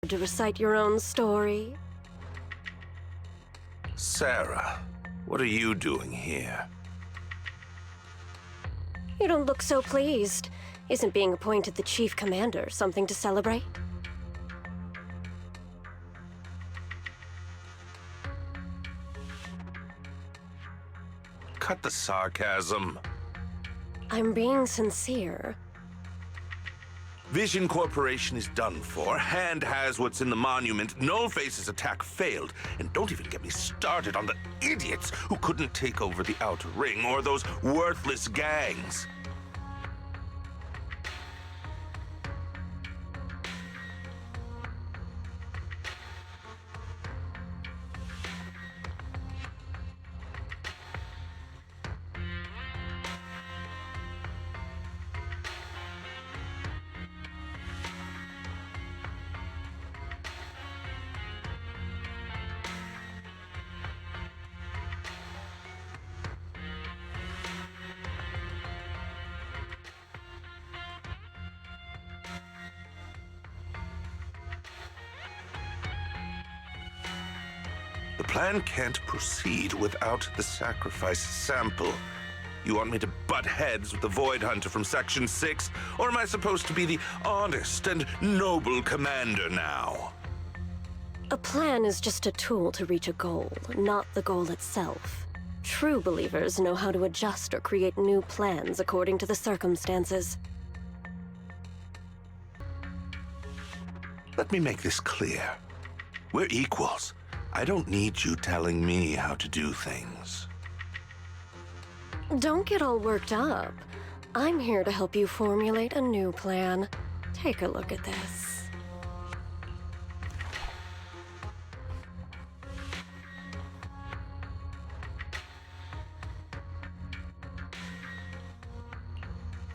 to recite your own story? Sarah, what are you doing here? You don't look so pleased. Isn't being appointed the chief commander something to celebrate? Cut the sarcasm. I'm being sincere. Vision Corporation is done for. Hand has what's in the monument. Nullface's attack failed. And don't even get me started on the idiots who couldn't take over the Outer Ring or those worthless gangs. The plan can't proceed without the sacrifice sample. You want me to butt heads with the Void Hunter from Section 6? Or am I supposed to be the honest and noble commander now? A plan is just a tool to reach a goal, not the goal itself. True believers know how to adjust or create new plans according to the circumstances. Let me make this clear. We're equals. I don't need you telling me how to do things. Don't get all worked up. I'm here to help you formulate a new plan. Take a look at this.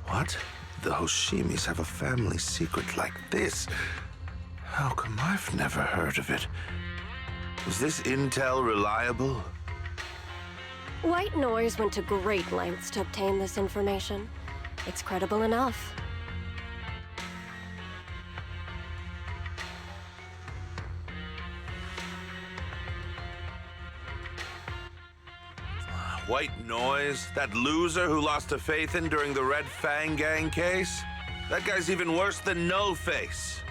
What? The Hoshimis have a family secret like this? How come I've never heard of it? Is this intel reliable? White Noise went to great lengths to obtain this information. It's credible enough. White Noise? That loser who lost to Phaethon during the Red Fang Gang case? That guy's even worse than Nullface.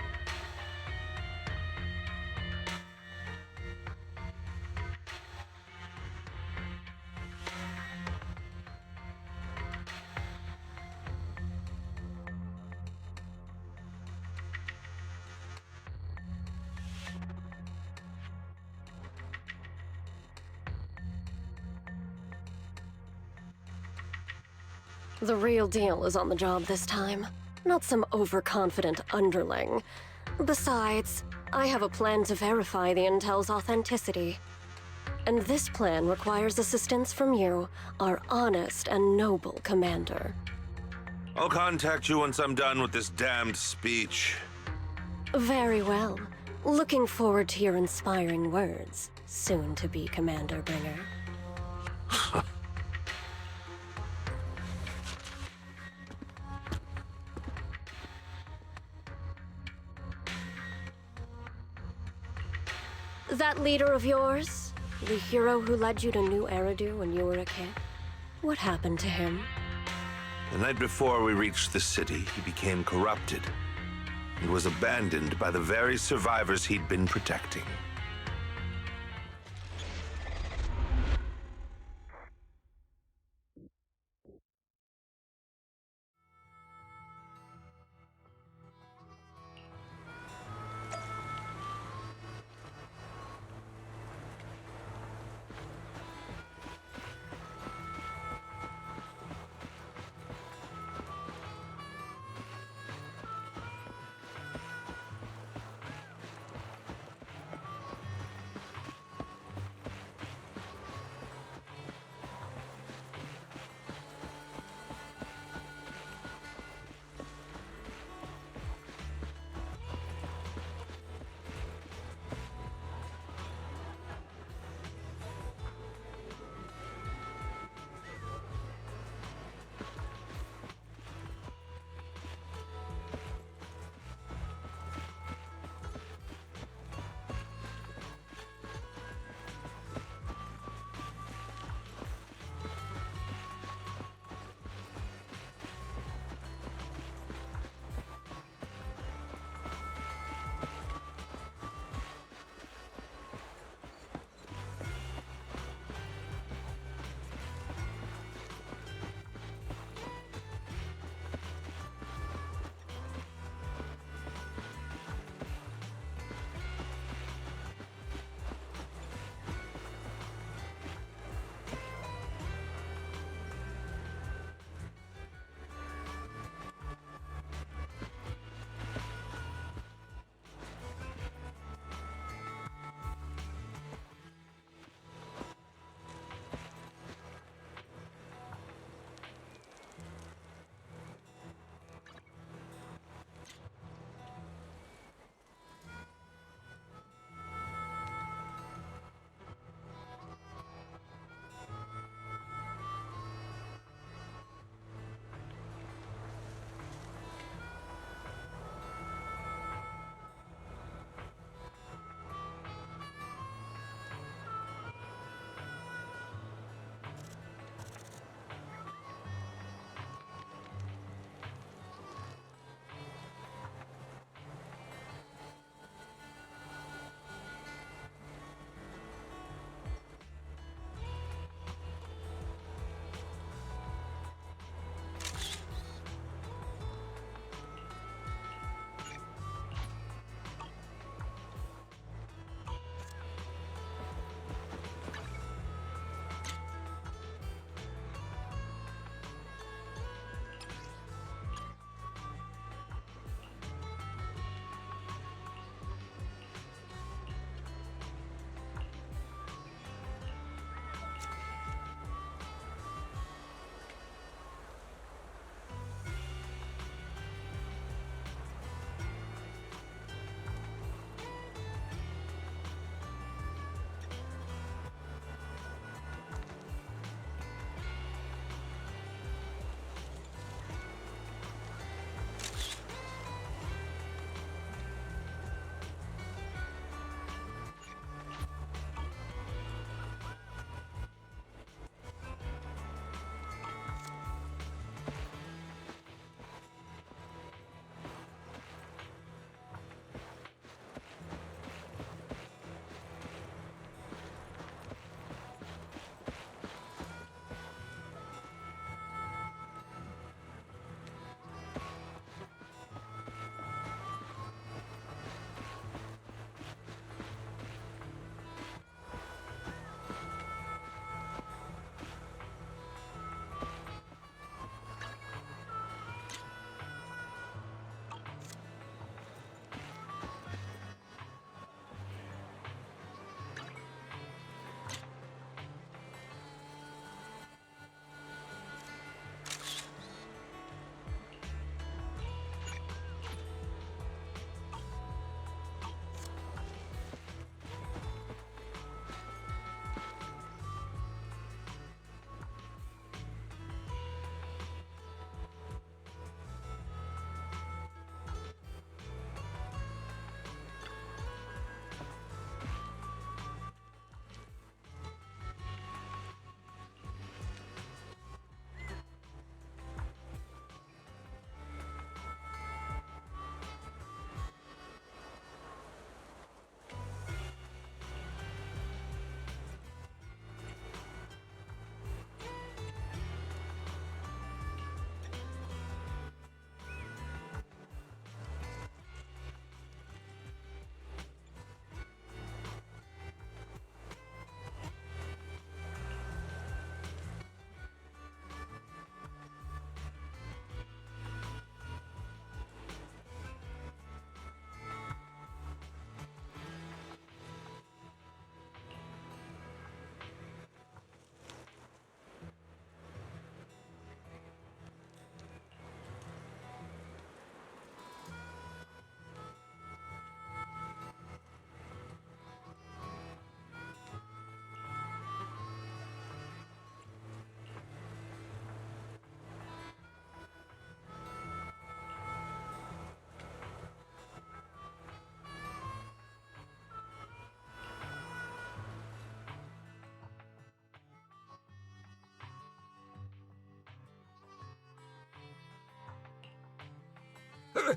The real deal is on the job this time, not some overconfident underling. Besides, I have a plan to verify the intel's authenticity. And this plan requires assistance from you, our honest and noble commander. I'll contact you once I'm done with this damned speech. Very well. Looking forward to your inspiring words, soon-to-be Commander Bringer. That leader of yours? The hero who led you to New Eridu when you were a kid? What happened to him? The night before we reached the city, he became corrupted and was abandoned by the very survivors he'd been protecting.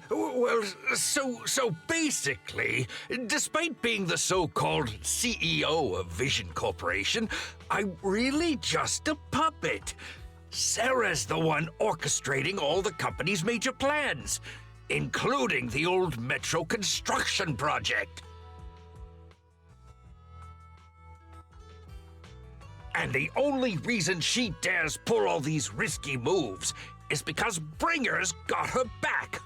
Well, so basically, despite being the so-called CEO of Vision Corporation, I'm really just a puppet. Sarah's the one orchestrating all the company's major plans, including the old metro construction project. And the only reason she dares pull all these risky moves is because Bringer's got her back.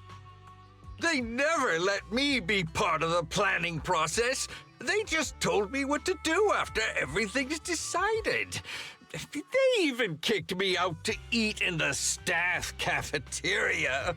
They never let me be part of the planning process. They just told me what to do after everything's decided. They even kicked me out to eat in the staff cafeteria.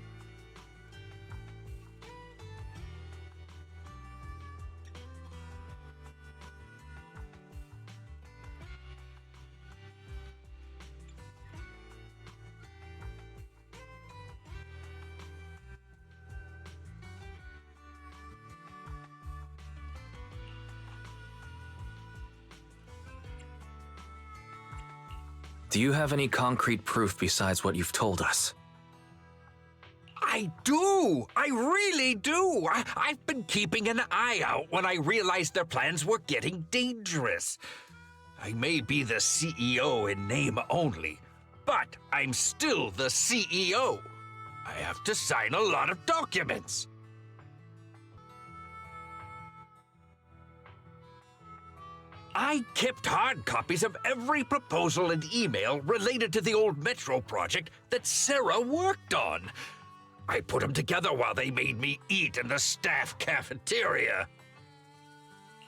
Do you have any concrete proof besides what you've told us? I do! I really do! I've been keeping an eye out when I realized their plans were getting dangerous. I may be the CEO in name only, but I'm still the CEO. I have to sign a lot of documents. I kept hard copies of every proposal and email related to the old Metro project that Sarah worked on. I put them together while they made me eat in the staff cafeteria.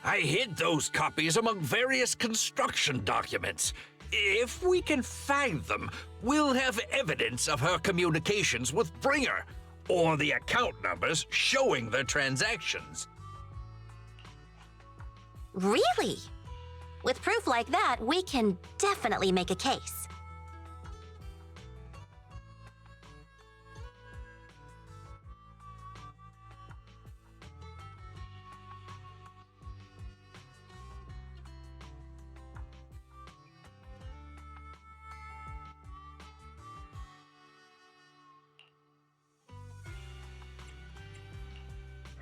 I hid those copies among various construction documents. If we can find them, we'll have evidence of her communications with Bringer, or the account numbers showing their transactions. Really? With proof like that, we can definitely make a case.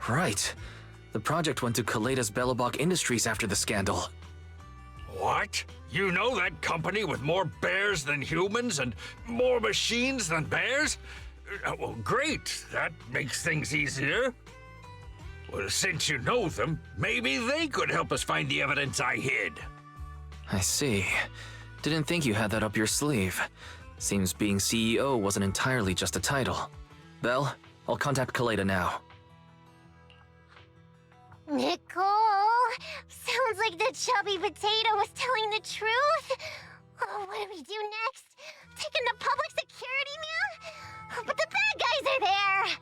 Right. The project went to Kaleda's Belobog Industries after the scandal. What? You know that company with more bears than humans and more machines than bears? Well, great. That makes things easier. Well, since you know them, maybe they could help us find the evidence I hid. I see. Didn't think you had that up your sleeve. Seems being CEO wasn't entirely just a title. Belle, I'll contact Kaleda now. Nicole! Sounds like the chubby potato was telling the truth. Oh, what do we do next? Take him to public security now? But the bad guys are there!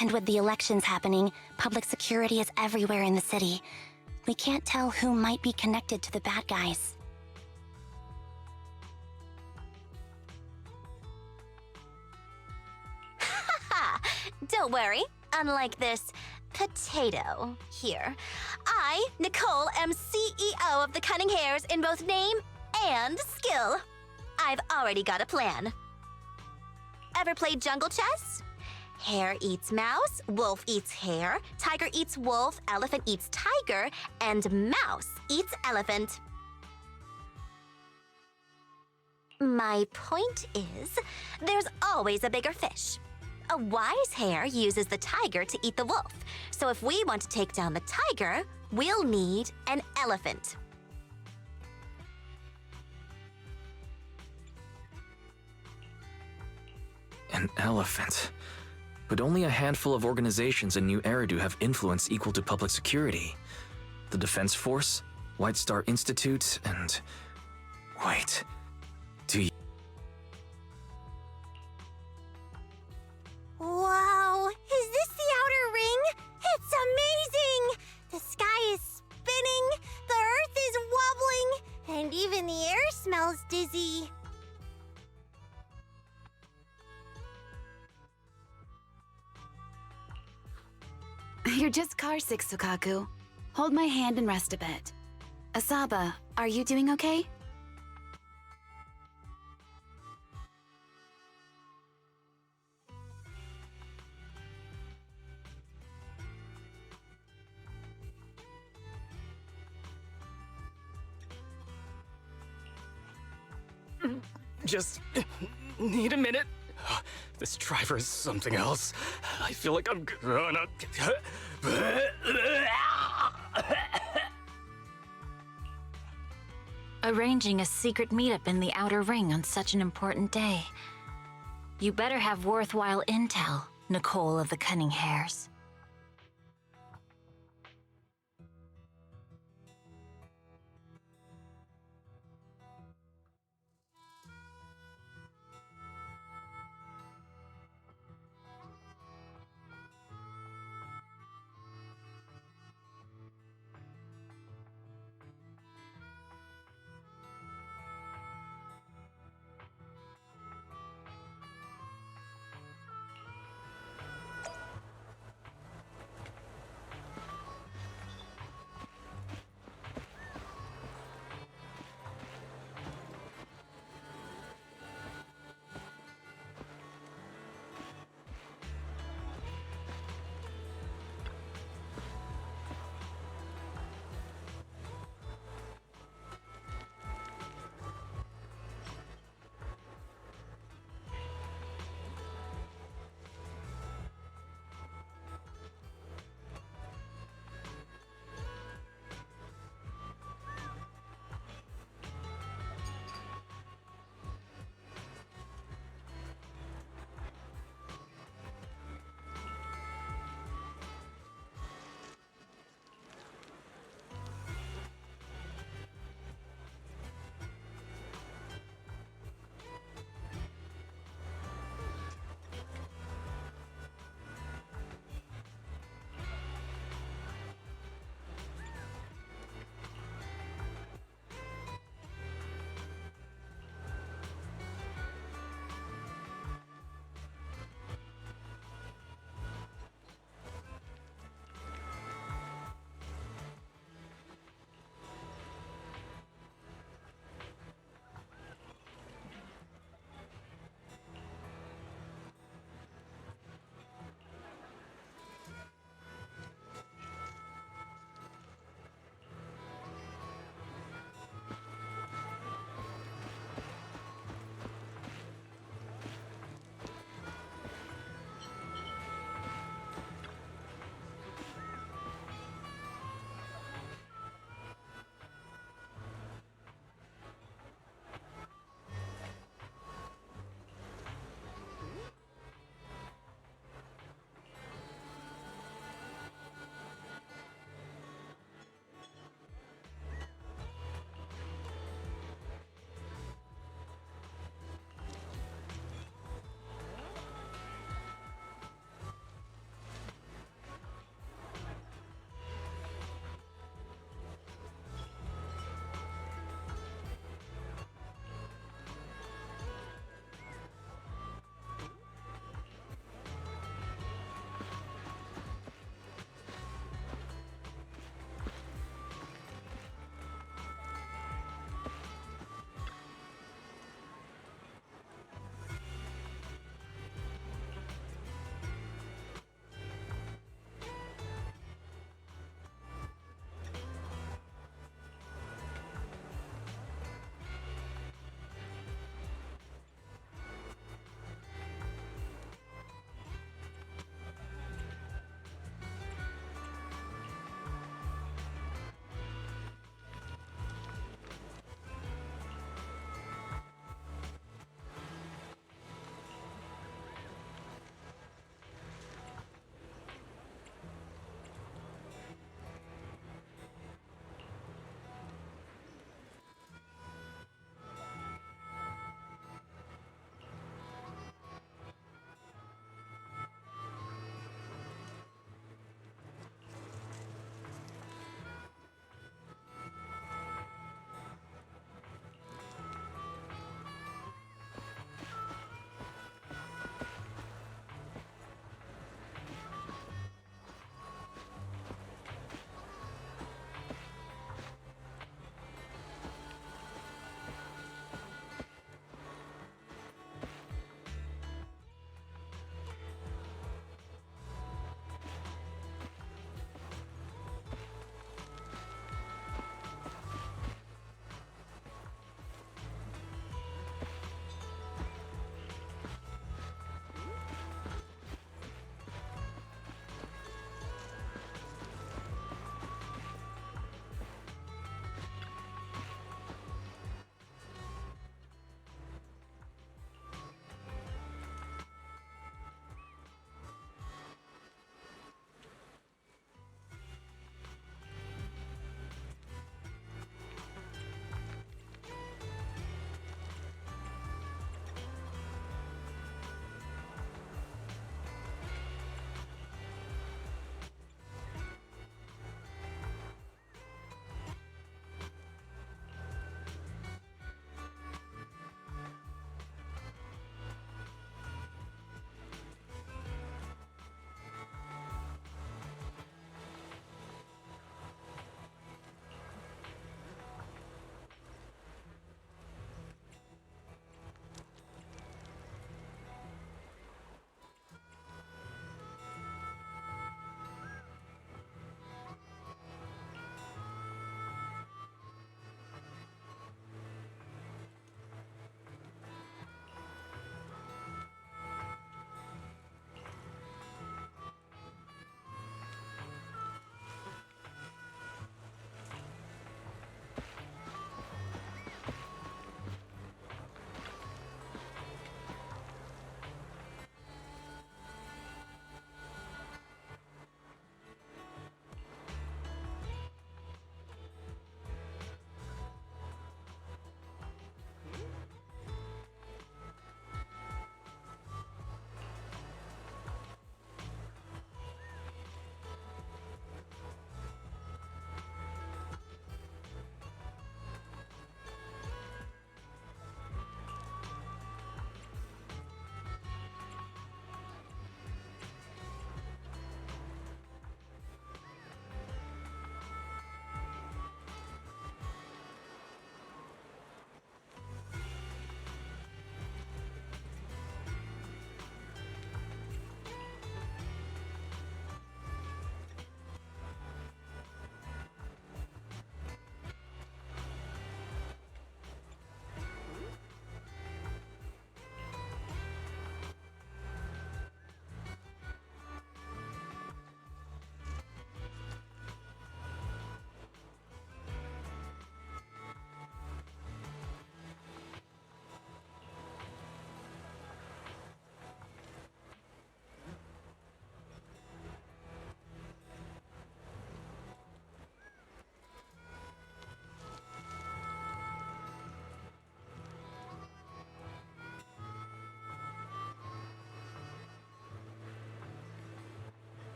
And with the elections happening, public security is everywhere in the city. We can't tell who might be connected to the bad guys. Haha! Don't worry. Unlike this potato here, I, Nicole, am CEO of the Cunning Hares in both name and skill. I've already got a plan. Ever played jungle chess? Hare eats mouse, wolf eats hare, tiger eats wolf, elephant eats tiger, and mouse eats elephant. My point is, there's always a bigger fish. A wise hare uses the tiger to eat the wolf, so if we want to take down the tiger, we'll need an elephant. An elephant. But only a handful of organizations in New Eridu have influence equal to public security. The Defense Force, White Star Institute, and... Wait. Do you... Whoa! Is this the outer ring? It's amazing! The sky is spinning, the earth is wobbling, and even the air smells dizzy. You're just carsick, Sukaku. Hold my hand and rest a bit. Asaba, are you doing okay? Just need a minute. This driver is something else. I feel like I'm gonna... Arranging a secret meetup in the Outer Ring on such an important day. You better have worthwhile intel, Nicole of the Cunning Hairs.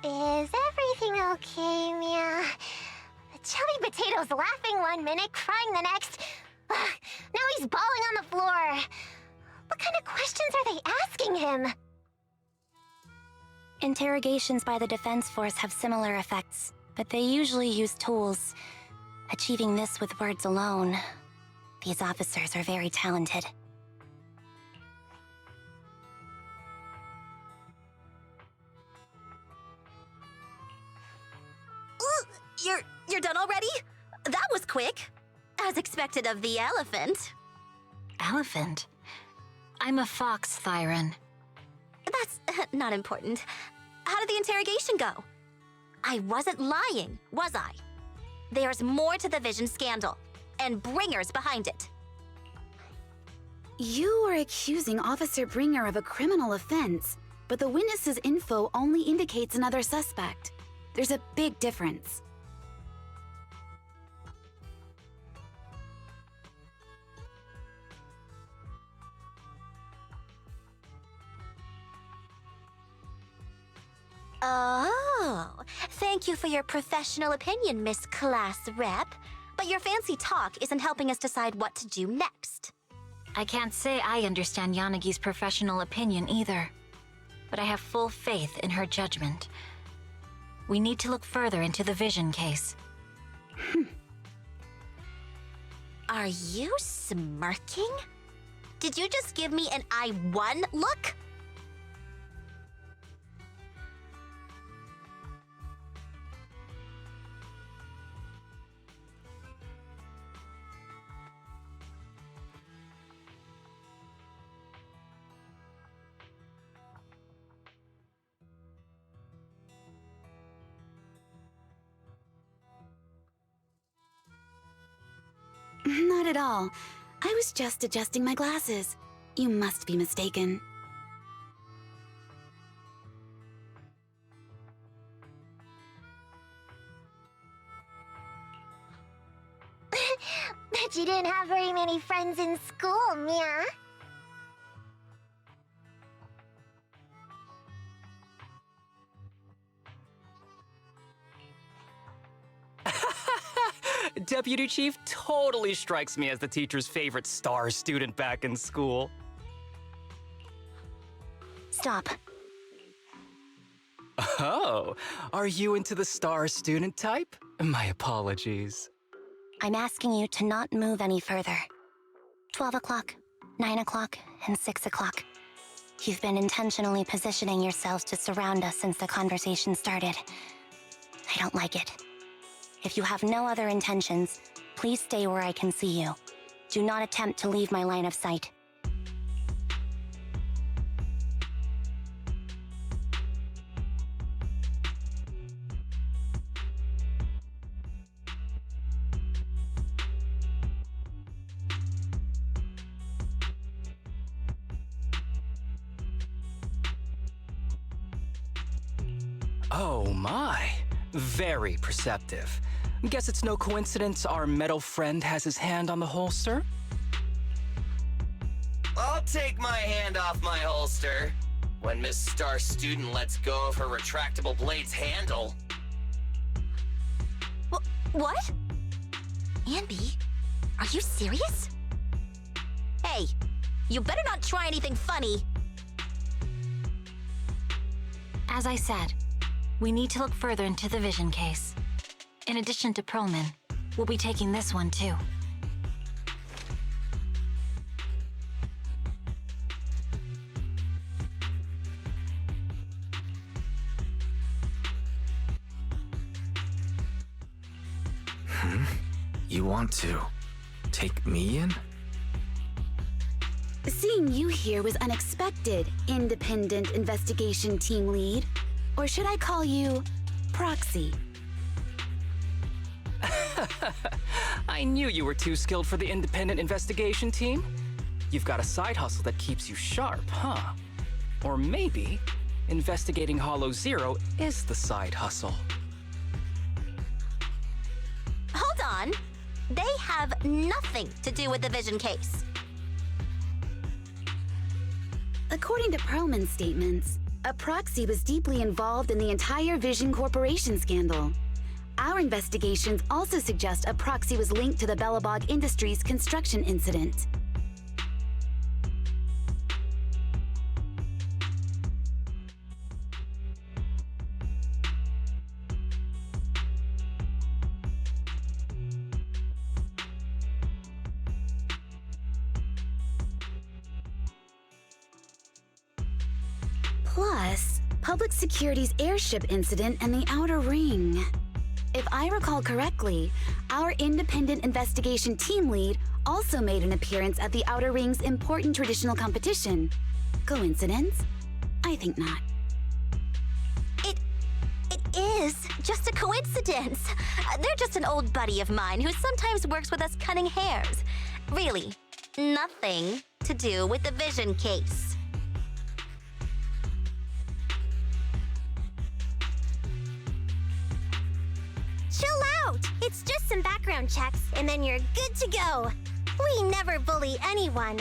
Is everything okay, Mia? Chubby Potato's laughing one minute, crying the next. Now he's bawling on the floor. What kind of questions are they asking him? Interrogations by the Defense Force have similar effects, but they usually use tools. Achieving this with words alone. These officers are very talented. You're done already? That was quick. As expected of the elephant. Elephant? I'm a fox, Thyron. That's not important. How did the interrogation go? I wasn't lying, was I? There's more to the Vision scandal, and Bringer's behind it. You are accusing Officer Bringer of a criminal offense, but the witness's info only indicates another suspect. There's a big difference. Oh, thank you for your professional opinion, Miss Class Rep. But your fancy talk isn't helping us decide what to do next. I can't say I understand Yanagi's professional opinion either, but I have full faith in her judgment. We need to look further into the Vision case. Are you smirking? Did you just give me an I won look? Not at all. I was just adjusting my glasses. You must be mistaken. Bet you didn't have very many friends in school, Mia. Deputy Chief totally strikes me as the teacher's favorite star student back in school. Stop. Oh, are you into the star student type? My apologies. I'm asking you to not move any further. 12 o'clock, 9 o'clock, and 6 o'clock. You've been intentionally positioning yourselves to surround us since the conversation started. I don't like it. If you have no other intentions, please stay where I can see you. Do not attempt to leave my line of sight. Oh my, very perceptive. Guess it's no coincidence our metal friend has his hand on the holster? I'll take my hand off my holster when Miss Star Student lets go of her retractable blade's handle. What? Anby, are you serious? Hey, you better not try anything funny. As I said, we need to look further into the Vision case. In addition to Perlman, we'll be taking this one too. You want to take me in? Seeing you here was unexpected, Independent Investigation Team Lead. Or should I call you Proxy? I knew you were too skilled for the independent investigation team. You've got a side hustle that keeps you sharp, huh? Or maybe investigating Hollow Zero is the side hustle. Hold on. They have nothing to do with the Vision case. According to Perlman's statements, A proxy was deeply involved in the entire Vision Corporation scandal. Our investigations also suggest a proxy was linked to the Bellabog Industries construction incident. Plus, Public Security's airship incident and the Outer Ring. If I recall correctly, our independent investigation team lead also made an appearance at the Outer Ring's important traditional competition. Coincidence? I think not. It is just a coincidence. They're just an old buddy of mine who sometimes works with us cunning hares. Really, nothing to do with the Vision case. Chill out! It's just some background checks, and then you're good to go. We never bully anyone.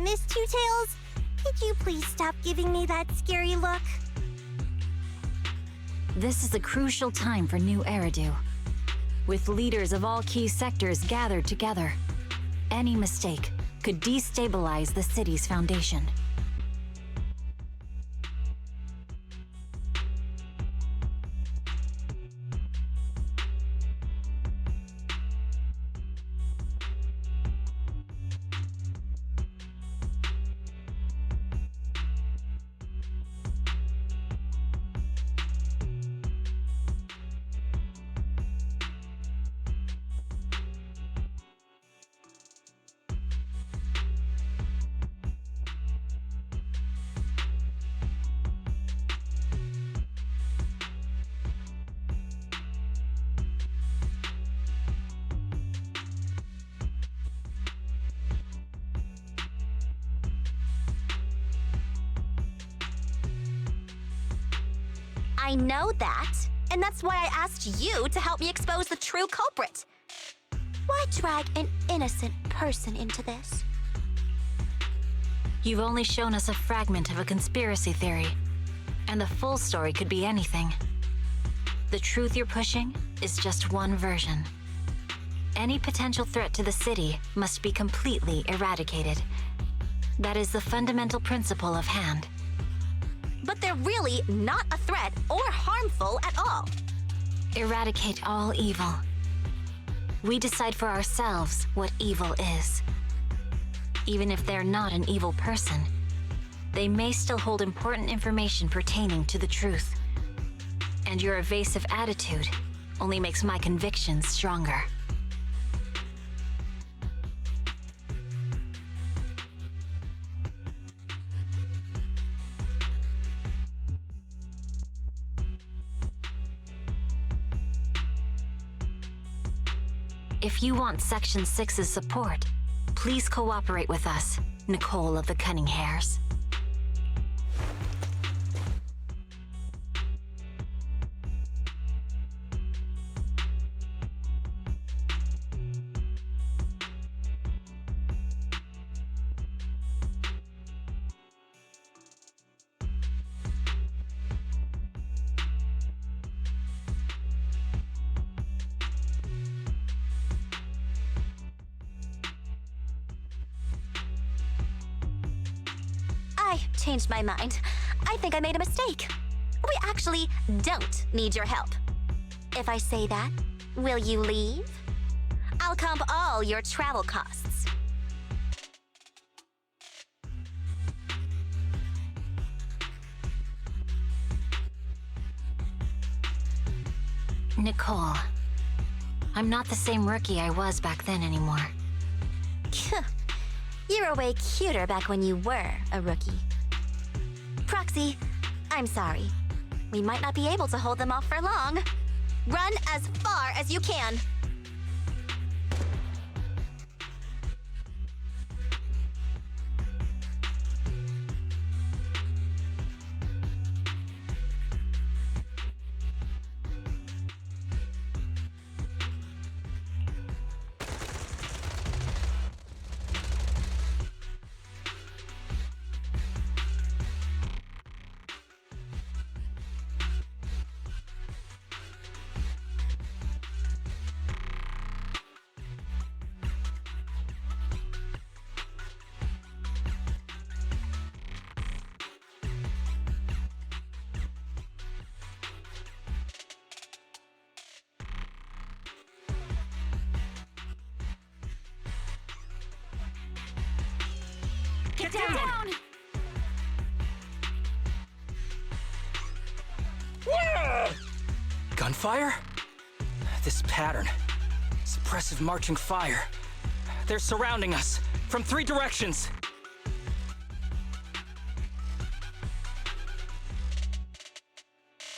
Miss Two Tails, could you please stop giving me that scary look? This is a crucial time for New Eridu. With leaders of all key sectors gathered together, any mistake could destabilize the city's foundation. I know that, and that's why I asked you to help me expose the true culprit. Why drag an innocent person into this? You've only shown us a fragment of a conspiracy theory, and the full story could be anything. The truth you're pushing is just one version. Any potential threat to the city must be completely eradicated. That is the fundamental principle of Hand. But they're really not a threat or harmful at all. Eradicate all evil. We decide for ourselves what evil is. Even if they're not an evil person, they may still hold important information pertaining to the truth. And your evasive attitude only makes my convictions stronger. If you want Section 6's support, please cooperate with us, Nicole of the Cunning Hares. I changed my mind. I think I made a mistake. We actually don't need your help. If I say that, will you leave? I'll comp all your travel costs. Nicole, I'm not the same rookie I was back then anymore. You were way cuter back when you were a rookie. Proxy, I'm sorry. We might not be able to hold them off for long. Run as far as you can. Get down! Gunfire? This pattern. Suppressive marching fire. They're surrounding us from 3 directions.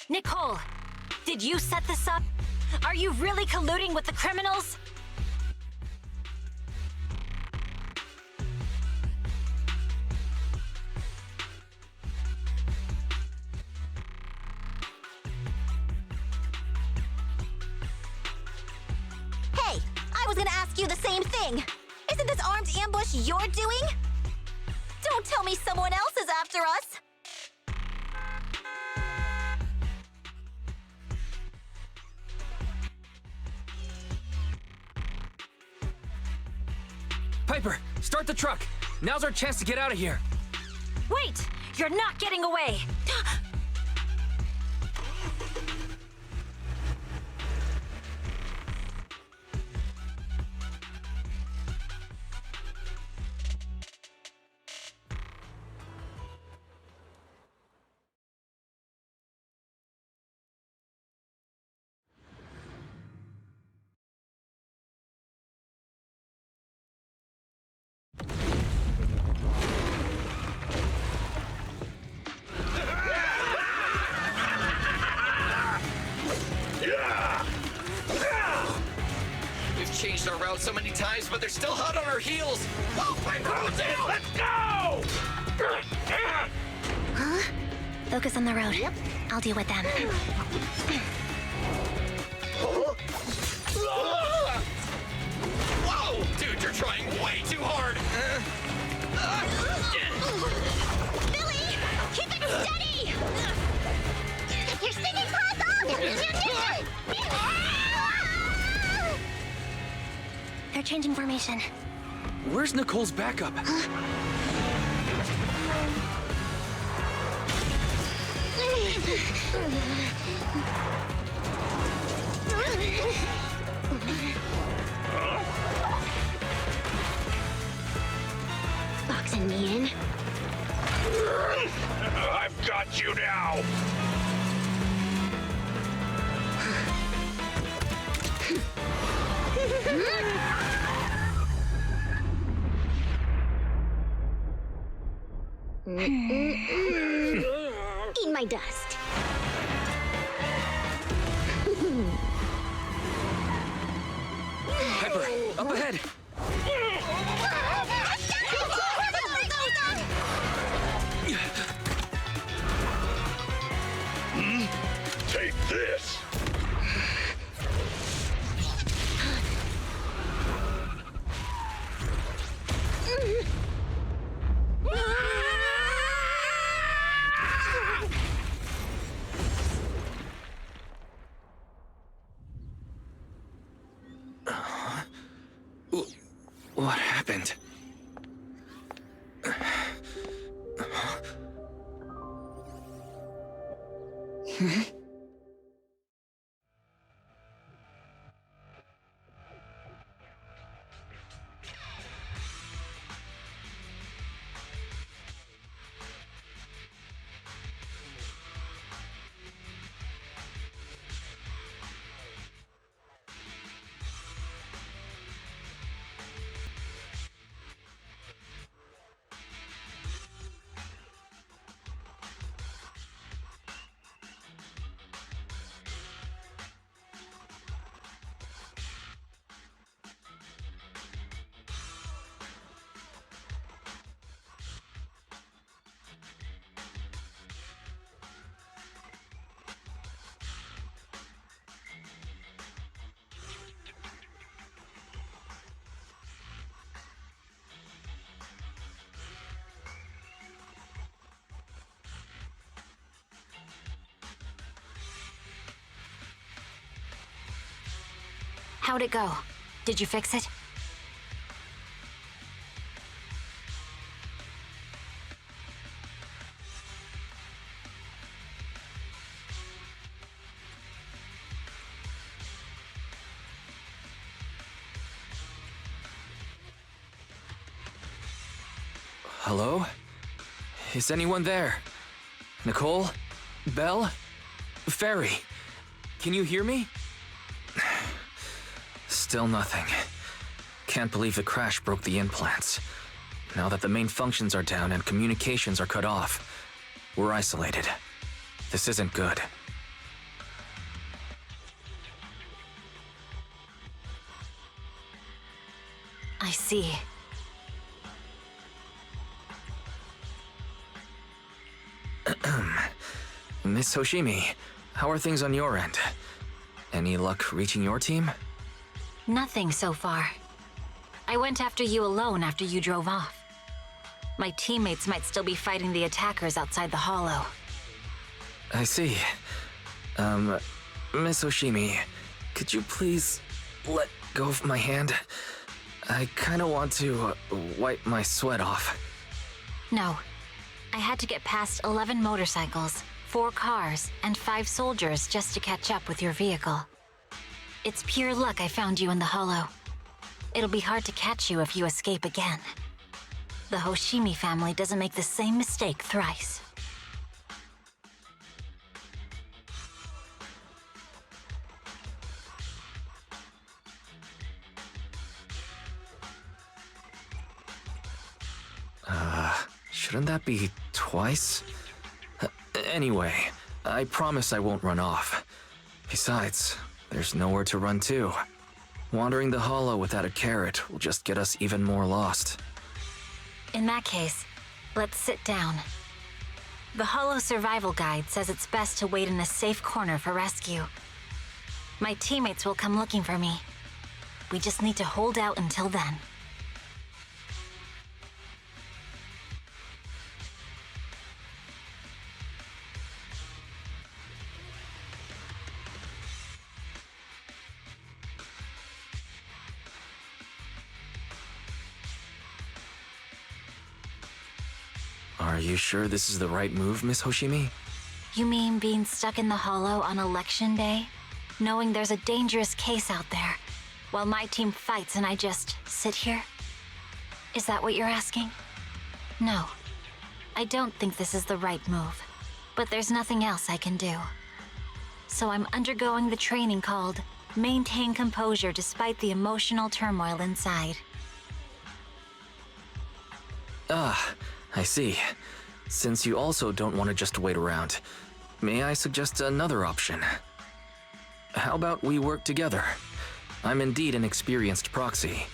Nicole, did you set this up? Are you really colluding with the criminals? Hey, I was gonna ask you the same thing. Isn't this armed ambush you're doing? Don't tell me someone else is after us. Piper, start the truck. Now's our chance to get out of here. Wait! You're not getting away! We've changed our route so many times, but they're still hot on our heels. Oh, Piper, let's go! Focus on the road. Yep. I'll deal with them. Whoa! Dude, you're trying way too hard! Billy! Keep it steady! You're stinging claws off! They're changing formation. Where's Nicole's backup? Boxing me in. I've got you now! Eat my dust. Piper, up ahead. Take this! What happened? How'd it go? Did you fix it? Hello? Is anyone there? Nicole? Belle? Fairy? Can you hear me? Still nothing. Can't believe the crash broke the implants. Now that the main functions are down and communications are cut off, we're isolated. This isn't good. I see. Miss Hoshimi, how are things on your end? Any luck reaching your team? Nothing so far. I went after you alone after you drove off. My teammates might still be fighting the attackers outside the hollow. I see. Miss Hoshimi, could you please let go of my hand? I kinda want to wipe my sweat off. No. I had to get past 11 motorcycles, 4 cars, and 5 soldiers just to catch up with your vehicle. It's pure luck I found you in the hollow. It'll be hard to catch you if you escape again. The Hoshimi family doesn't make the same mistake thrice. Shouldn't that be twice? Anyway, I promise I won't run off. Besides, there's nowhere to run to. Wandering the hollow without a carrot will just get us even more lost. In that case, let's sit down. The Hollow Survival Guide says it's best to wait in a safe corner for rescue. My teammates will come looking for me. We just need to hold out until then. Are you sure this is the right move, Miss Hoshimi? You mean being stuck in the hollow on election day? Knowing there's a dangerous case out there, while my team fights and I just sit here? Is that what you're asking? No. I don't think this is the right move, but there's nothing else I can do. So I'm undergoing the training called Maintain Composure Despite the Emotional Turmoil Inside. I see. Since you also don't want to just wait around, may I suggest another option? How about we work together? I'm indeed an experienced proxy.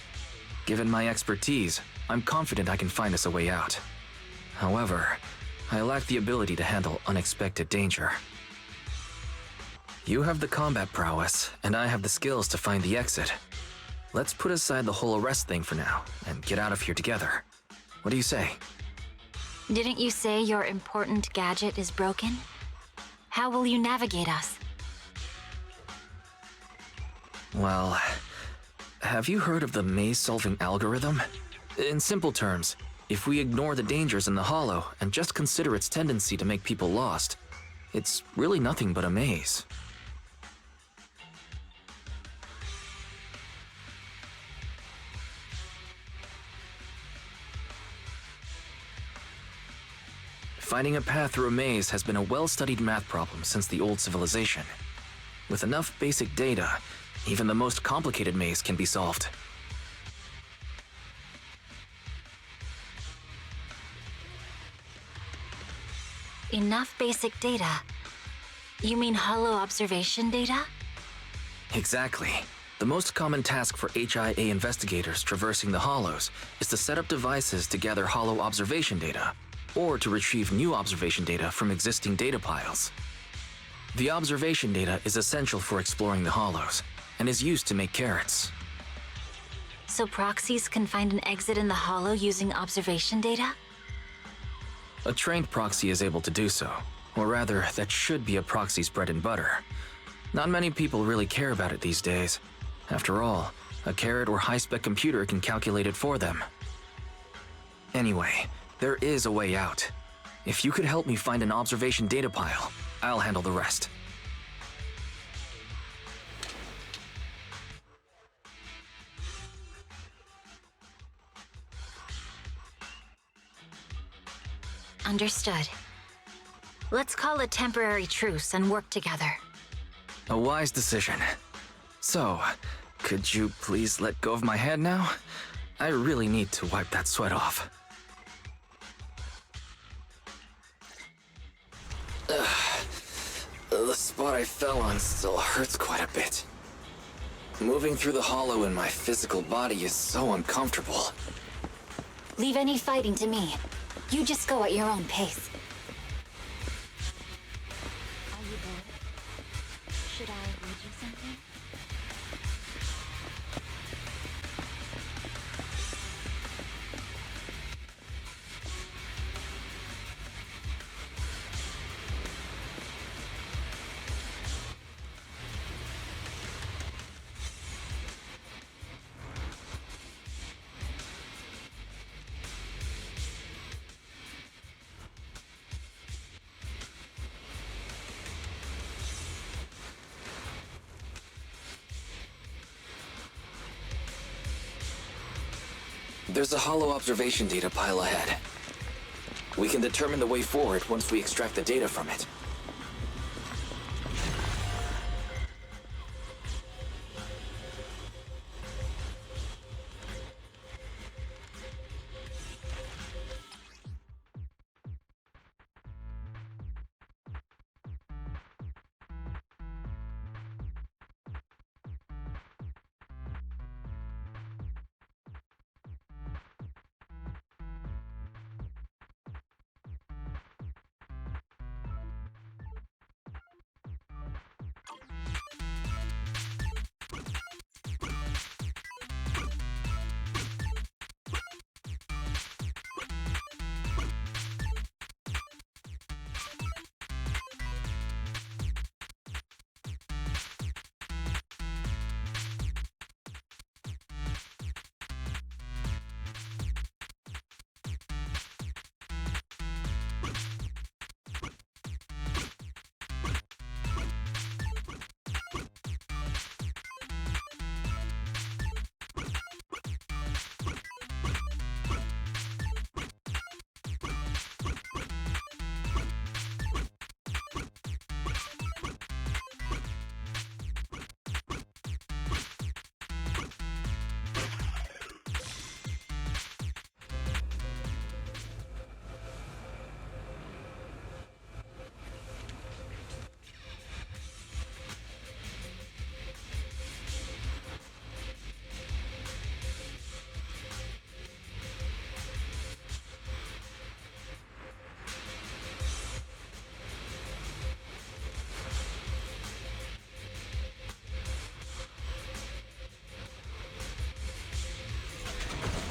Given my expertise, I'm confident I can find us a way out. However, I lack the ability to handle unexpected danger. You have the combat prowess, and I have the skills to find the exit. Let's put aside the whole arrest thing for now, and get out of here together. What do you say? Didn't you say your important gadget is broken? How will you navigate us? Well, have you heard of the maze-solving algorithm? In simple terms, if we ignore the dangers in the hollow and just consider its tendency to make people lost, it's really nothing but a maze. Finding a path through a maze has been a well-studied math problem since the old civilization. With enough basic data, even the most complicated maze can be solved. Enough basic data? You mean hollow observation data? Exactly. The most common task for HIA investigators traversing the hollows is to set up devices to gather hollow observation data, or to retrieve new observation data from existing data piles. The observation data is essential for exploring the hollows, and is used to make carrots. So proxies can find an exit in the hollow using observation data? A trained proxy is able to do so, or rather, that should be a proxy's bread and butter. Not many people really care about it these days. After all, a carrot or high-spec computer can calculate it for them. Anyway, there is a way out. If you could help me find an observation data pile, I'll handle the rest. Understood. Let's call a temporary truce and work together. A wise decision. So, could you please let go of my hand now? I really need to wipe that sweat off. The spot I fell on still hurts quite a bit. Moving through the hollow in my physical body is so uncomfortable. Leave any fighting to me. You just go at your own pace. Are you bored? Should I read you something? There's a hollow observation data pile ahead. We can determine the way forward once we extract the data from it.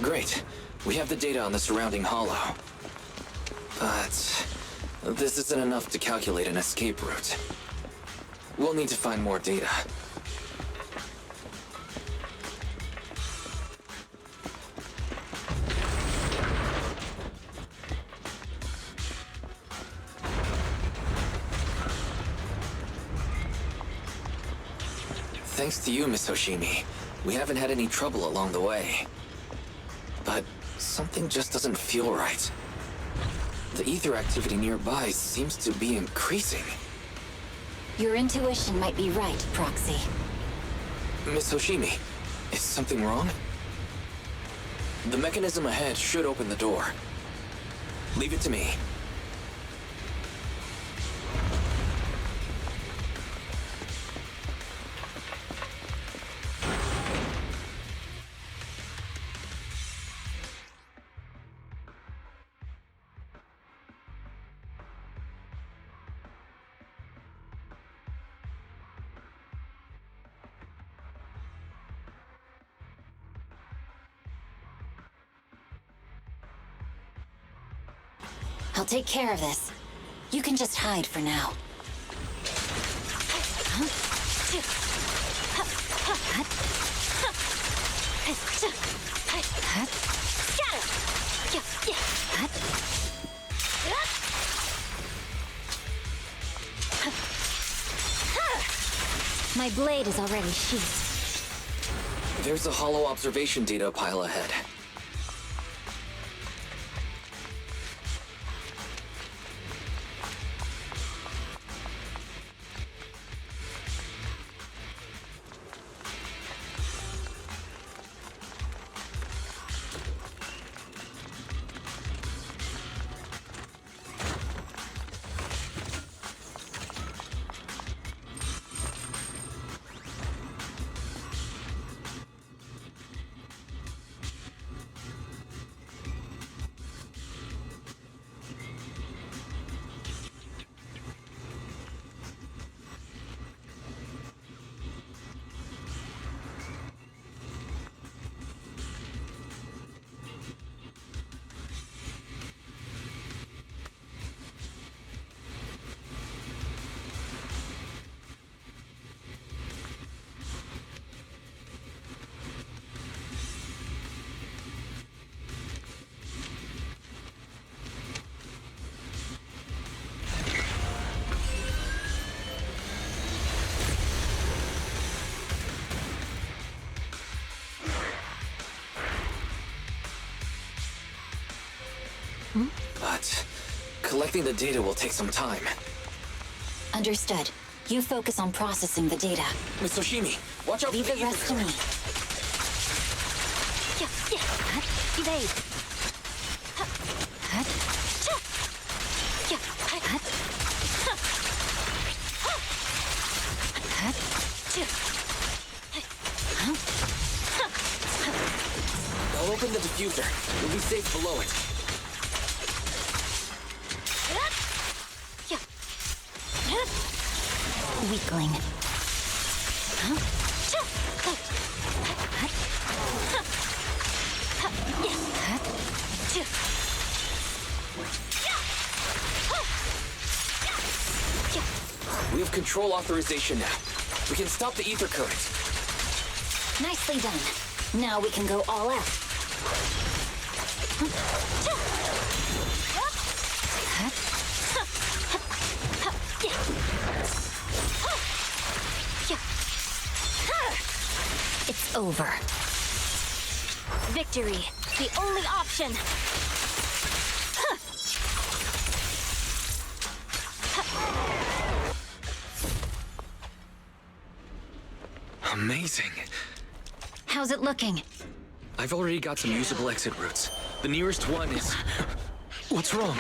Great. We have the data on the surrounding hollow. But this isn't enough to calculate an escape route. We'll need to find more data. Thanks to you, Miss Hoshimi, we haven't had any trouble along the way. But something just doesn't feel right. The ether activity nearby seems to be increasing. Your intuition might be right, Proxy. Miss Hoshimi, is something wrong? The mechanism ahead should open the door. Leave it to me. I'll take care of this. You can just hide for now. My blade is already sheathed. There's a hollow observation data pile ahead. Collecting the data will take some time. Understood. You focus on processing the data. Miss Soshimi, watch out Leave for the rest to me. Evade. I'll open the diffuser. You'll be safe below it. Weakling. We have control authorization now. We can stop the ether current. Nicely done. Now we can go all out. It's over. Victory, the only option. Amazing. How's it looking? I've already got some usable exit routes. The nearest one is... What's wrong?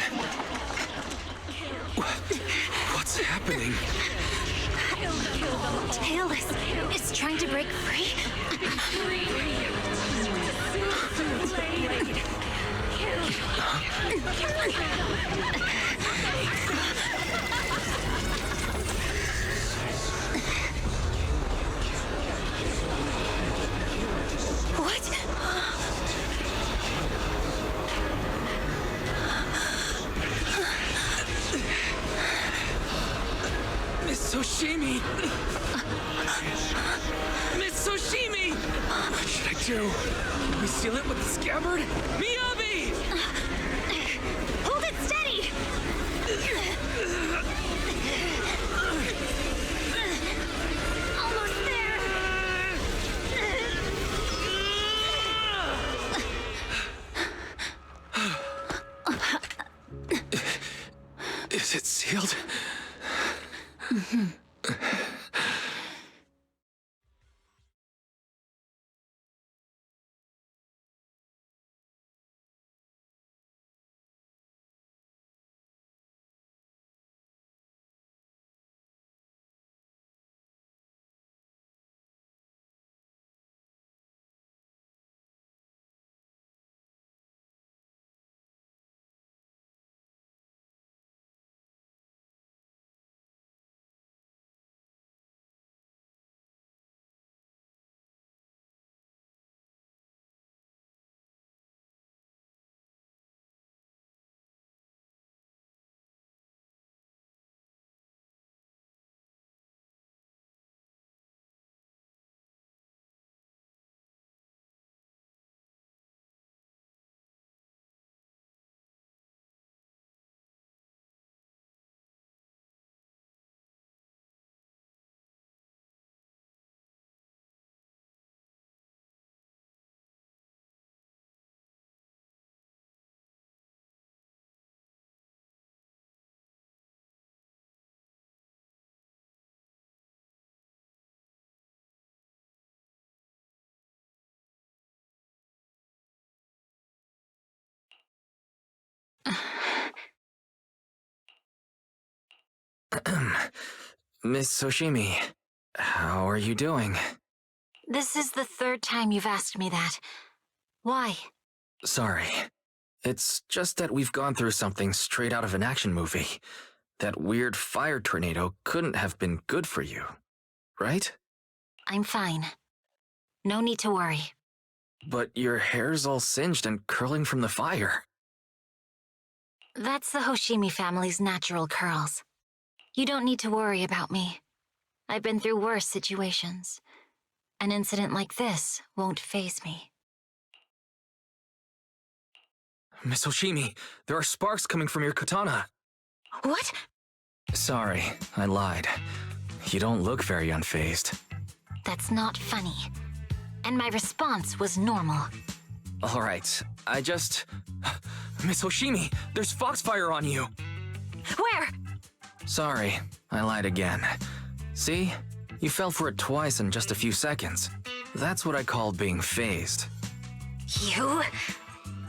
What's happening? Tailless is trying to break free? What? Miss Soshimi! Miss Soshimi! What should I do? We seal it with the scabbard? Miyabi! Hold it steady! Almost there! Is it sealed? Miss Soshimi, how are you doing? This is the third time you've asked me that. Why? Sorry. It's just that we've gone through something straight out of an action movie. That weird fire tornado couldn't have been good for you, right? I'm fine. No need to worry. But your hair's all singed and curling from the fire. That's the Hoshimi family's natural curls. You don't need to worry about me. I've been through worse situations. An incident like this won't faze me. Miss Hoshimi, there are sparks coming from your katana. What? Sorry, I lied. You don't look very unfazed. That's not funny. And my response was normal. All right, Miss Hoshimi, there's foxfire on you! Where? Sorry, I lied again. See? You fell for it twice in just a few seconds. That's what I call being phased. You?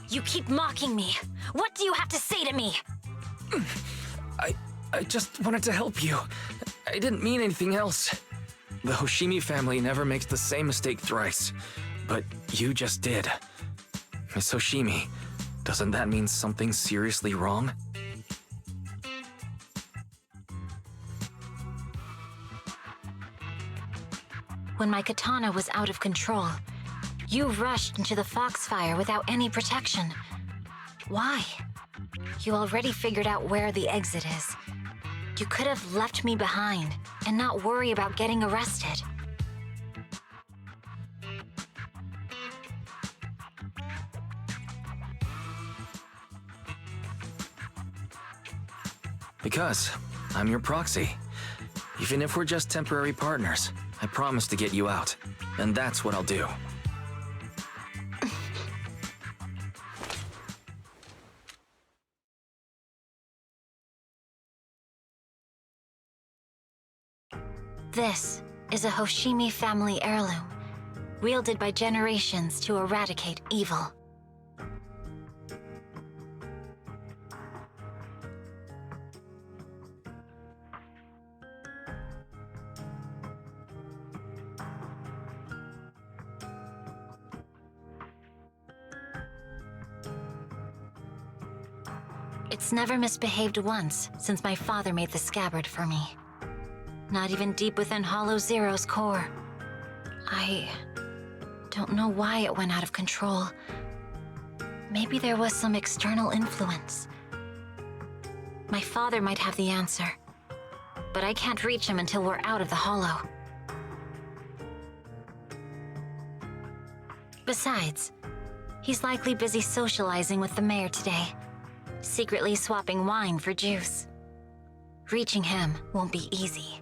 You keep mocking me. What do you have to say to me? I just wanted to help you. I didn't mean anything else. The Hoshimi family never makes the same mistake thrice. But you just did. Miss Hoshimi, doesn't that mean something seriously wrong? When my katana was out of control, you rushed into the foxfire without any protection. Why? You already figured out where the exit is. You could have left me behind and not worry about getting arrested. Because I'm your proxy. Even if we're just temporary partners, I promise to get you out. And that's what I'll do. This is a Hoshimi family heirloom, wielded by generations to eradicate evil. It's never misbehaved once since my father made the scabbard for me. Not even deep within Hollow Zero's core. I don't know why it went out of control. Maybe there was some external influence. My father might have the answer, but I can't reach him until we're out of the Hollow. Besides, he's likely busy socializing with the mayor today, secretly swapping wine for juice. Reaching him won't be easy.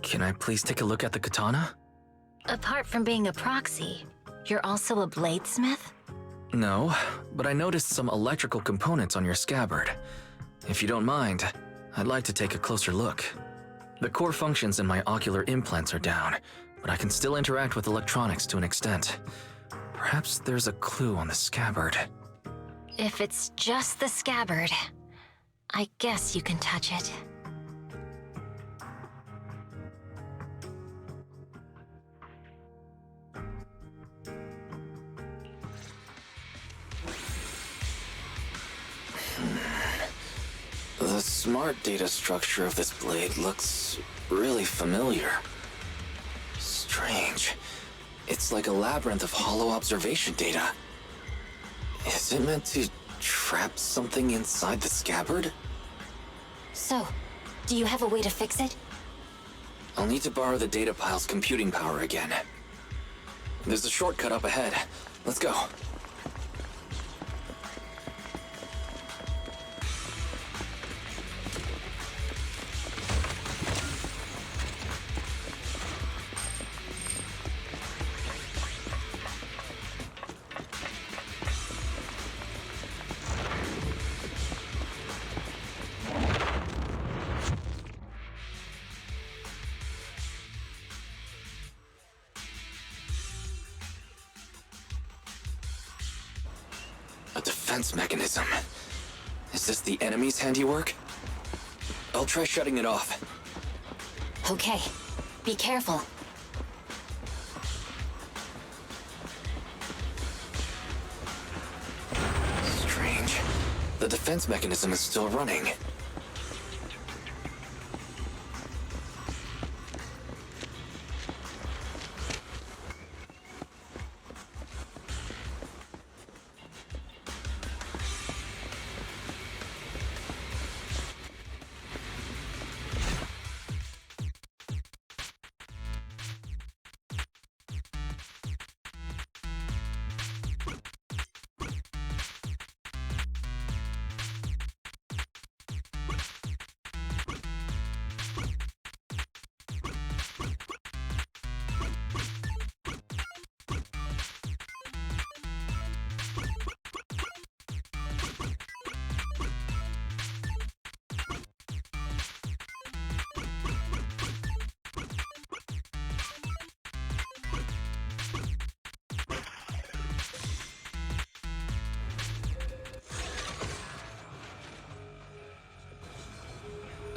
Can I please take a look at the katana? Apart from being a proxy, you're also a bladesmith? No, but I noticed some electrical components on your scabbard. If you don't mind, I'd like to take a closer look. The core functions in my ocular implants are down, but I can still interact with electronics to an extent. Perhaps there's a clue on the scabbard. If it's just the scabbard, I guess you can touch it. The smart data structure of this blade looks really familiar. Strange. It's like a labyrinth of hollow observation data. Is it meant to trap something inside the scabbard? So, do you have a way to fix it? I'll need to borrow the data pile's computing power again. There's a shortcut up ahead. Let's go. A defense mechanism. Is this the enemy's handiwork? I'll try shutting it off. Okay, be careful. Strange. The defense mechanism is still running.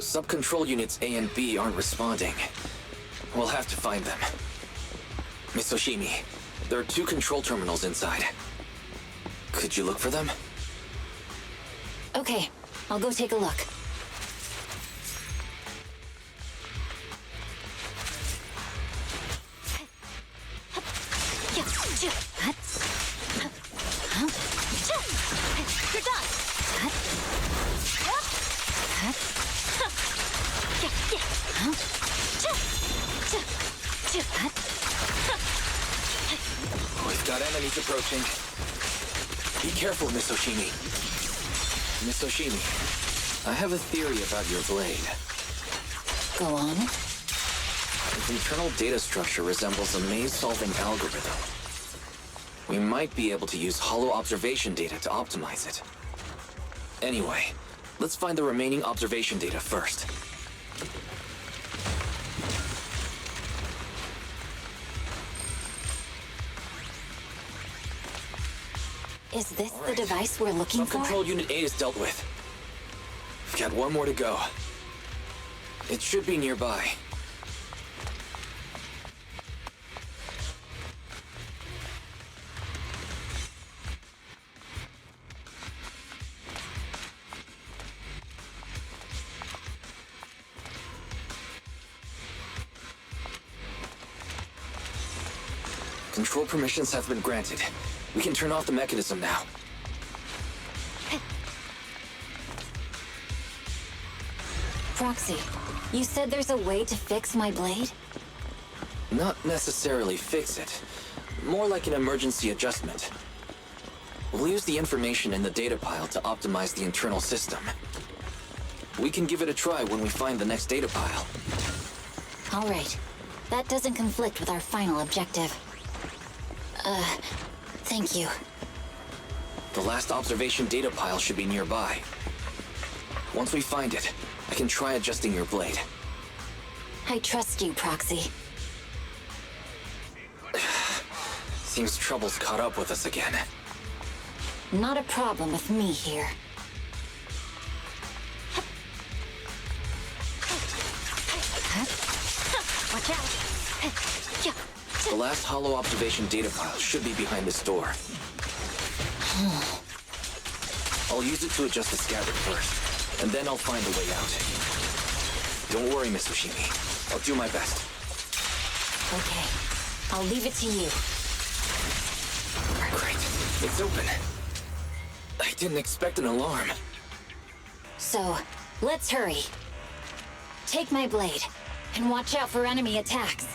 Sub-control units A and B aren't responding. We'll have to find them. Miss Oshimi, there are 2 control terminals inside. Could you look for them? Okay, I'll go take a look. You're done. We've got enemies approaching. Be careful, Miss Oshimi. Miss Oshimi, I have a theory about your blade. Go on. Its internal data structure resembles a maze-solving algorithm. We might be able to use hollow observation data to optimize it. Anyway, let's find the remaining observation data first. Is this the device we're looking for? Control Unit A is dealt with. We've got 1 more to go. It should be nearby. Control permissions have been granted. We can turn off the mechanism now. Proxy, you said there's a way to fix my blade? Not necessarily fix it. More like an emergency adjustment. We'll use the information in the data pile to optimize the internal system. We can give it a try when we find the next data pile. All right. That doesn't conflict with our final objective. Thank you. The last observation data pile should be nearby. Once we find it, I can try adjusting your blade. I trust you, Proxy. Seems trouble's caught up with us again. Not a problem with me here. Watch out. The last hollow observation data pile should be behind this door. I'll use it to adjust the scabbard first, and then I'll find a way out. Don't worry, Miss Oshimi. I'll do my best. Okay. I'll leave it to you. Great. It's open. I didn't expect an alarm. So, let's hurry. Take my blade, and watch out for enemy attacks.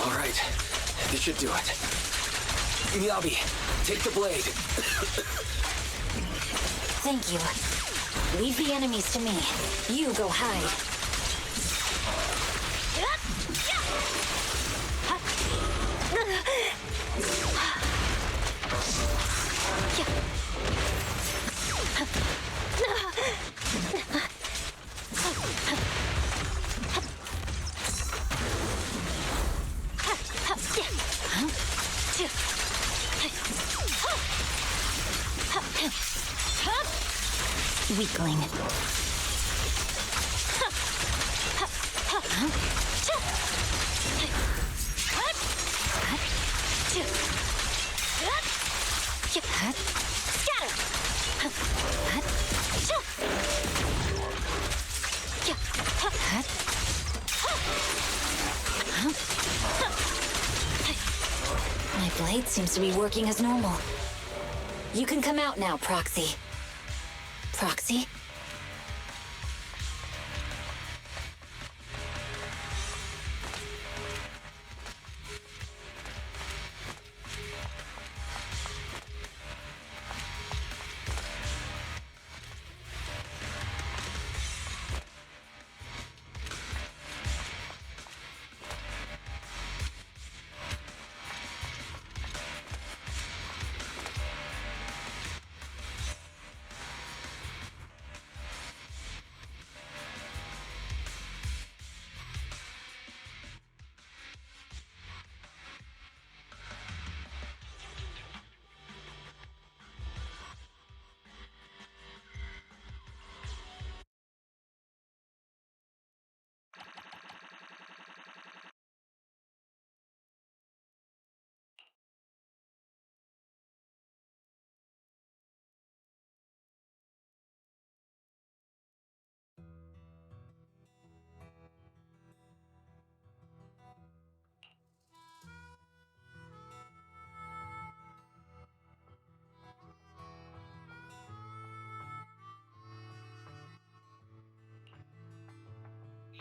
All right. This should do it. Miyabi, take the blade. Thank you. Leave the enemies to me. You go hide. Weakling. My blade seems to be working as normal. You can come out now, Proxy. Proxy?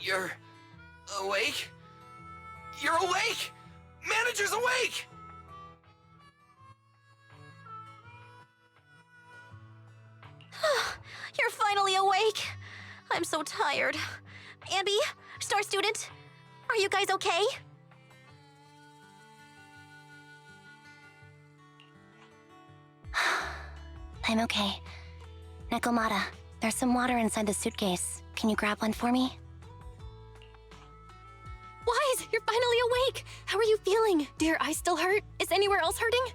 You're awake? You're awake! Manager's awake! You're finally awake. I'm so tired. Ambi, Star Student, are you guys okay? I'm okay. Nekomata, there's some water inside the suitcase. Can you grab one for me? Wise, you're finally awake! How are you feeling? Do your eyes still hurt? Is anywhere else hurting?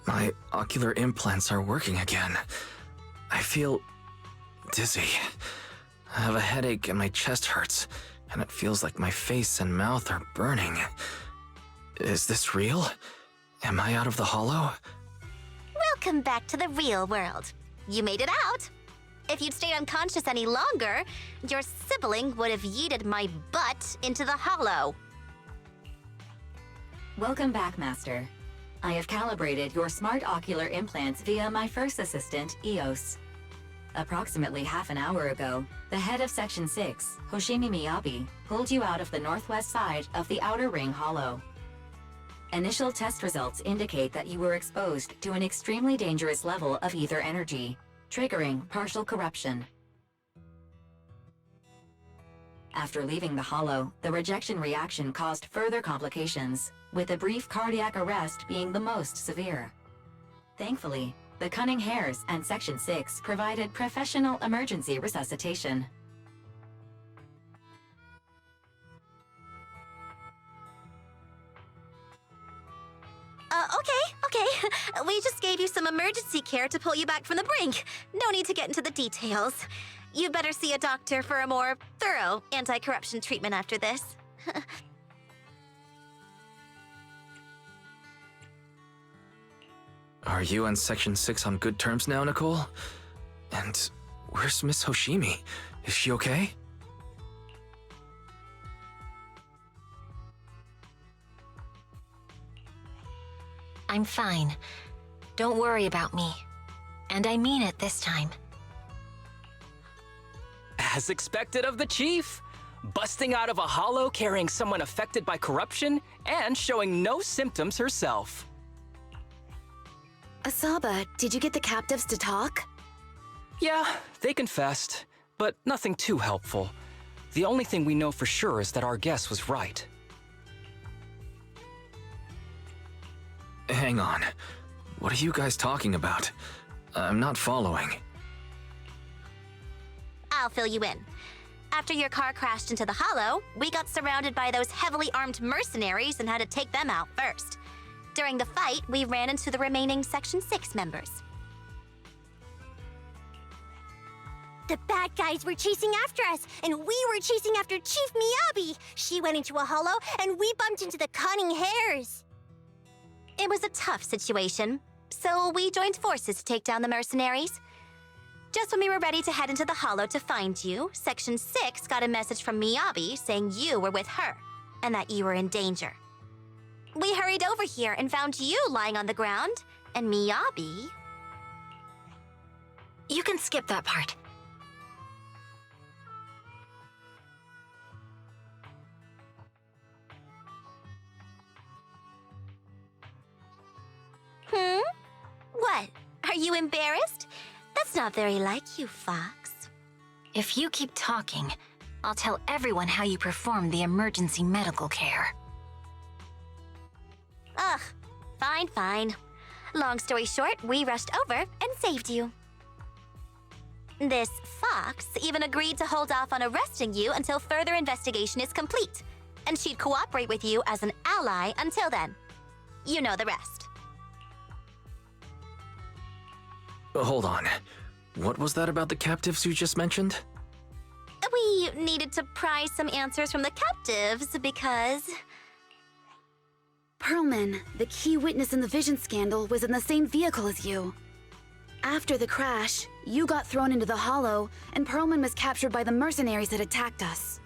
My ocular implants are working again. I feel dizzy. I have a headache and my chest hurts, and it feels like my face and mouth are burning. Is this real? Am I out of the hollow? Welcome back to the real world. You made it out. If you'd stayed unconscious any longer, your sibling would have yeeted my butt into the hollow. Welcome back, Master. I have calibrated your smart ocular implants via my first assistant, EOS. Approximately half an hour ago, the head of Section 6, Hoshimi Miyabi, pulled you out of the northwest side of the Outer Ring Hollow. Initial test results indicate that you were exposed to an extremely dangerous level of ether energy, triggering partial corruption. After leaving the hollow, the rejection reaction caused further complications, with a brief cardiac arrest being the most severe. Thankfully, the Cunning Hares and Section 6 provided professional emergency resuscitation. Okay. We just gave you some emergency care to pull you back from the brink. No need to get into the details. You better see a doctor for a more thorough anti-corruption treatment after this. Are you and Section 6 on good terms now, Nicole? And where's Miss Hoshimi? Is she okay? I'm fine. Don't worry about me. And I mean it this time. As expected of the chief, busting out of a hollow carrying someone affected by corruption and showing no symptoms herself. Asaba, did you get the captives to talk? Yeah, they confessed, but nothing too helpful. The only thing we know for sure is that our guess was right. Hang on. What are you guys talking about? I'm not following. I'll fill you in. After your car crashed into the hollow, we got surrounded by those heavily armed mercenaries and had to take them out first. During the fight, we ran into the remaining Section 6 members. The bad guys were chasing after us, and we were chasing after Chief Miyabi. She went into a hollow, and we bumped into the Cunning Hares. It was a tough situation, so we joined forces to take down the mercenaries. Just when we were ready to head into the hollow to find you, Section 6 got a message from Miyabi saying you were with her, and that you were in danger. We hurried over here and found you lying on the ground, and Miyabi... You can skip that part. What? Are you embarrassed? That's not very like you, Fox. If you keep talking, I'll tell everyone how you performed the emergency medical care. Ugh, fine. Long story short, we rushed over and saved you. This Fox even agreed to hold off on arresting you until further investigation is complete, and she'd cooperate with you as an ally until then. You know the rest. Hold on. What was that about the captives you just mentioned? We needed to pry some answers from the captives because... Perlman, the key witness in the Vision scandal, was in the same vehicle as you. After the crash, you got thrown into the hollow, and Perlman was captured by the mercenaries that attacked us.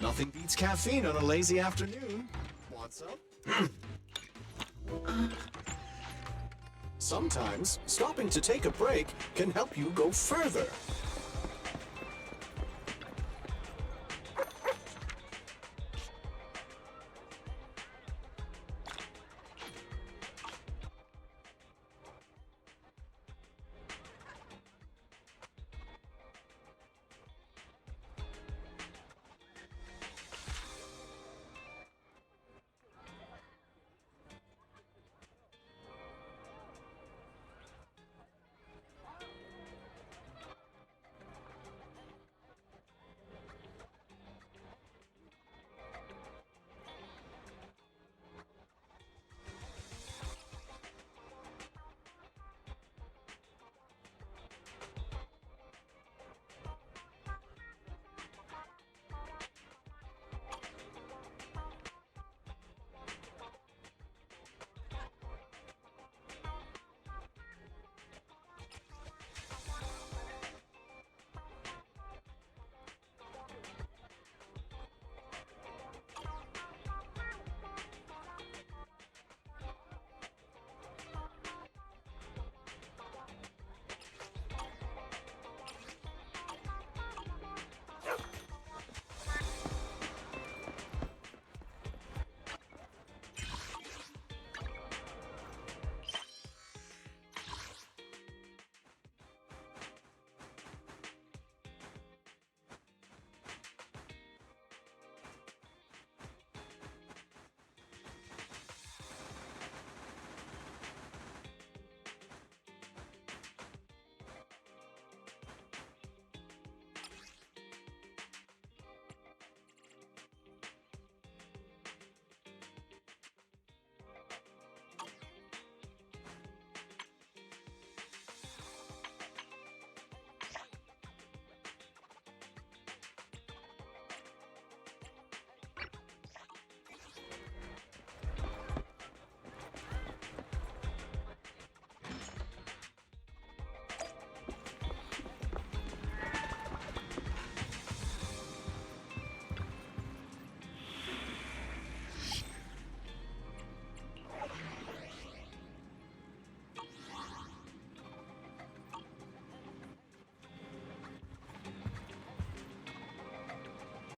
Nothing beats caffeine on a lazy afternoon. Want some? Sometimes, stopping to take a break can help you go further.